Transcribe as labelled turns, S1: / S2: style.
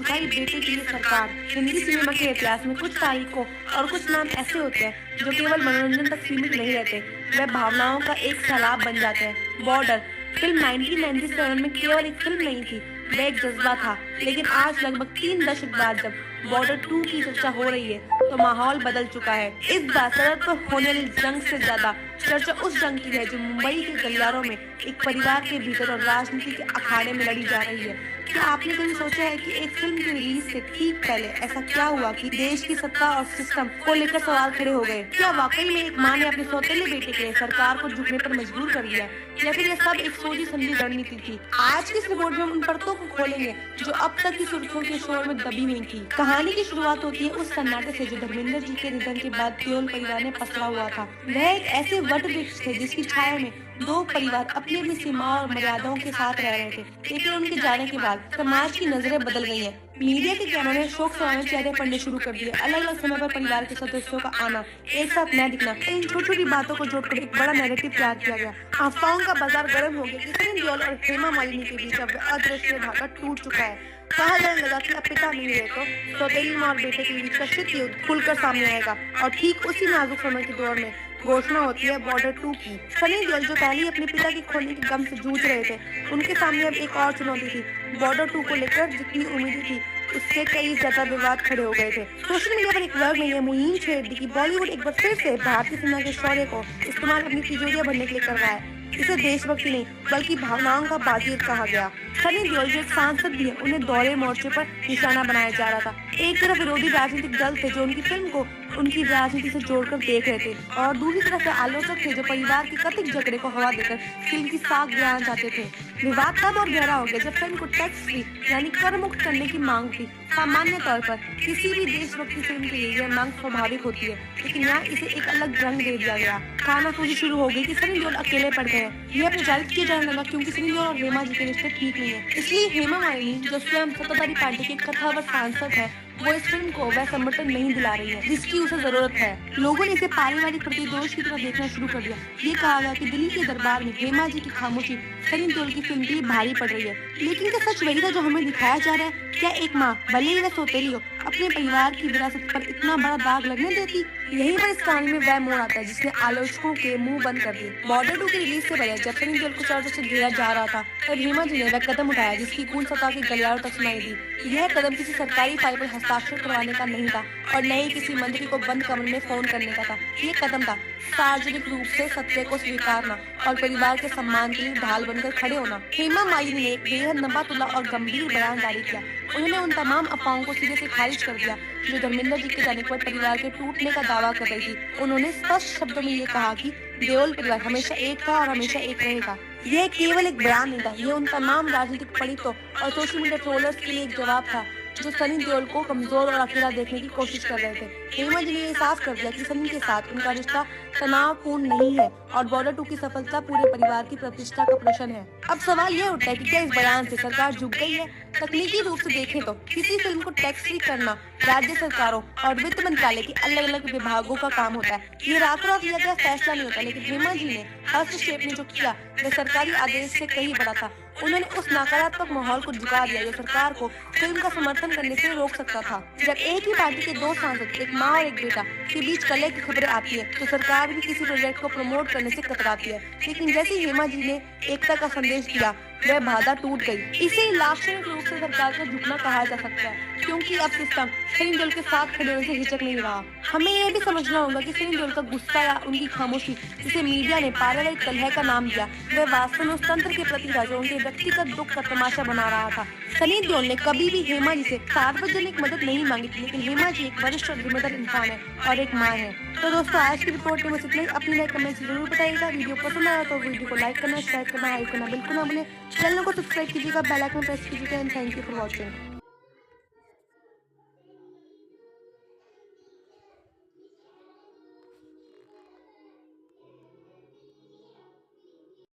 S1: भाई बेटे के लिए सरकार। हिंदी सिनेमा के इतिहास में कुछ तारीखों और कुछ नाम ऐसे होते हैं जो केवल मनोरंजन तक सीमित नहीं रहते, वे भावनाओं का एक सैलाब बन जाते हैं। बॉर्डर फिल्म 1997 में केवल एक फिल्म नहीं थी, वह एक जज्बा था। लेकिन आज लगभग 3 दशक बाद जब बॉर्डर 2 की चर्चा हो रही है तो माहौल बदल चुका है। इस बार सरहद पर होने वाली जंग से ज्यादा चर्चा उस जंग की है जो मुंबई के गलियारों में एक परिवार के भीतर और राजनीति के अखाड़े में लड़ी जा रही है। क्या आपने कभी सोचा है कि एक फिल्म की रिलीज से ठीक पहले ऐसा क्या हुआ कि देश की सत्ता और सिस्टम को लेकर सवाल खड़े हो गए? क्या वाकई में एक मां ने अपने सौतेले बेटे के लिए सरकार को झुकने पर मजबूर कर दिया, या फिर यह सब एक सोची समझी रणनीति थी? आज की इस रिपोर्ट में हम उन परतों को खोलेंगे जो अब तक की सुर्खियों के शोर में दबी हुई थी। कहानी की शुरुआत होती है उस सन्नाटे से जो धर्मेंद्र जी के निधन के बाद देओल परिवार ने पसरा हुआ था। वह एक ऐसे वट वृक्ष थे जिसकी छाया में दो परिवार अपनी अपनी सीमाओं और मर्यादाओं के साथ रह रहे थे। लेकिन उनके जाने के बाद समाज की नजरें बदल गई हैं। मीडिया के कैमरों ने शोक सराहनीय चेहरे पढ़ने शुरू कर दिए। अलग अलग समय पर परिवार के सदस्यों का आना, एक साथ न दिखना, इन छोटी छोटी बातों को जोड़कर एक बड़ा नैरेटिव तैयार किया गया। अफवाहों का बाजार गर्म हो गया कि सनी देओल और हेमा मालिनी के बीच अब अदृश्य धागा टूट चुका है। कहा जाने लगा कि अब पिता नहीं रहे तो सौतेली मां और बेटे के बीच का शीत युद्ध खुलकर सामने आएगा। और ठीक उसी नाजुक समय के दौर में घोषणा होती है बॉर्डर 2 की। सनी देओल जो पहले ही अपने पिता के खोने के गम से जूझ रहे थे, उनके सामने अब एक और चुनौती थी। बॉर्डर 2 को लेकर जितनी उम्मीदें थी उससे कई ज्यादा विवाद खड़े हो गए थे। सोशल मीडिया पर एक वर्ग ने यह मुहिम छेड़ दी कि बॉलीवुड एक बार फिर से भारतीय सेना के शौर्य को इस्तेमाल अपनी तिजोरियां भरने के लिए कर रहा है। इसे देशभक्ति नहीं बल्कि भावनाओं का बाजीगर कहा गया। सनी देओल जो एक सांसद भी है, उन्हें दौरे मोर्चे पर निशाना बनाया जा रहा था। एक तरफ विरोधी राजनीतिक दल थे जो उनकी फिल्म को उनकी राजनीति से जोड़कर देख रहे थे, और दूसरी तरफ आलोचक थे जो परिवार के कथित झगड़े को हवा देकर फिल्म की साख गिराना चाहते थे। विवाद तब और गहरा हो गया जब फिल्म को टैक्स फ्री यानी कर मुक्त करने की मांग थी। सामान्य तौर पर किसी भी देशभक्ति फिल्म के लिए यह मांग स्वाभाविक होती है, लेकिन यहाँ इसे एक अलग रंग दे दिया गया। खानाफूसी शुरू हो गई कि सनी देओल अकेले पड़ गए। यह प्रचारित किया जाने लगा क्योंकि सनी देओल और हेमा जी के रिश्ते ठीक नहीं है, इसलिए हेमा मालिनी जो स्वयं सत्ताधारी पार्टी के कथावर सांसद है, वो इस फिल्म को वह समर्थन नहीं दिला रही है जिसकी उसे जरूरत है। लोगों ने इसे पारिवारिक प्रतिदोष की तरह देखना शुरू कर दिया। ये कहा गया कि दिल्ली के दरबार में हेमा जी की खामोशी सनी देओल की फिल्म के लिए भारी पड़ रही है। लेकिन क्या सच वही था जो हमें दिखाया जा रहा है? क्या एक माँ, भले ही वह सौतेली हो, अपने परिवार की विरासत पर इतना बड़ा दाग लगने देती? यही पर इस कहानी में वह मोड़ आता है जिसने आलोचकों के मुंह बंद कर दिए। बॉर्डर 2 की रिलीज से पहले जब सनी देओल को चर्चा से घेरा जा रहा था, तब हेमा जी ने वह कदम उठाया जिसकी गूंज सतह के गलियारों तक सुनाई दी। यह कदम किसी सरकारी फाइल पर हस्ताक्षर करवाने का नहीं था और न ही किसी मंत्री को बंद कमरे में फोन करने का था। ये कदम था सार्वजनिक रूप से सत्य को स्वीकारना और परिवार के सम्मान के लिए ढाल बनकर खड़े होना। हेमा मालिनी ने एक बेहद लंबा तुला और गंभीर बयान जारी किया। उन्होंने उन तमाम अफवाहों को सिरे से खारिज कर दिया जो धर्मेंद्र जी के जाने पर परिवार के टूटने का दावा कर रही थी। उन्होंने स्पष्ट शब्दों में ये कहा कि देओल परिवार हमेशा एक था और हमेशा एक रहेगा। यह केवल एक बयान नहीं था, यह उन तमाम राजनीतिक पीड़ितों और सोशल मीडिया ट्रोलर्स के लिए एक जवाब था जो सनी देओल को कमजोर और अकेला देखने की कोशिश कर रहे थे। हेमा जी ने ये साफ कर दिया कि सनी के साथ उनका रिश्ता तनावपूर्ण नहीं है और बॉर्डर 2 की सफलता पूरे परिवार की प्रतिष्ठा का प्रश्न है। अब सवाल ये उठता है कि क्या इस बयान से सरकार झुक गई है? तकनीकी रूप से देखें तो किसी फिल्म को टैक्स फ्री करना राज्य सरकारों और वित्त मंत्रालय के अलग अलग विभागों का काम होता है। ये रातों रात लिया गया फैसला नहीं होता, लेकिन हेमा जी ने हस्तक्षेप ने जो किया वह सरकारी आदेश से कहीं बड़ा था। उन्होंने उस नकारात्मक माहौल को झुका दिया जो सरकार को फिल्म का समर्थन करने से रोक सकता था। जब एक ही पार्टी के दो सांसद, एक माँ और एक बेटा के बीच कलह की खबरें आती है तो सरकार भी किसी प्रोजेक्ट को प्रमोट करने से कतराती है। लेकिन जैसे हेमा जी ने एकता का संदेश दिया, वह बाधा टूट गई। इसे लाक्षणिक रूप से सरकार का झुकना कहा जा सकता है, क्योंकि अब सिस्टम सनी देओल के साथ खड़े होने से हिचक नहीं रहा। हमें यह भी समझना होगा कि सनी देओल का गुस्सा या उनकी खामोशी, जिसे मीडिया ने पारिवारिक कलह का नाम दिया, वह वास्तव में उस तंत्र के प्रति था जो उनके व्यक्तिगत दुख का तमाशा बना रहा था। सनी देओल ने कभी भी हेमा जी से सार्वजनिक मदद नहीं मांगी थी, लेकिन हेमा जी एक वरिष्ठ और जिम्मेदार इंसान है और एक माँ है। तो दोस्तों, आज की रिपोर्ट में बस इतना ही। अपनी राय कमेंट से जरूर बताइएगा। वीडियो पसंद आया तो वीडियो को लाइक करना, शेयर करना, हाइप करना बिल्कुल ना भूलें। चैनल को सब्सक्राइब कीजिएगा, बेल आइकन प्रेस कीजिएगा। And thank you for watching.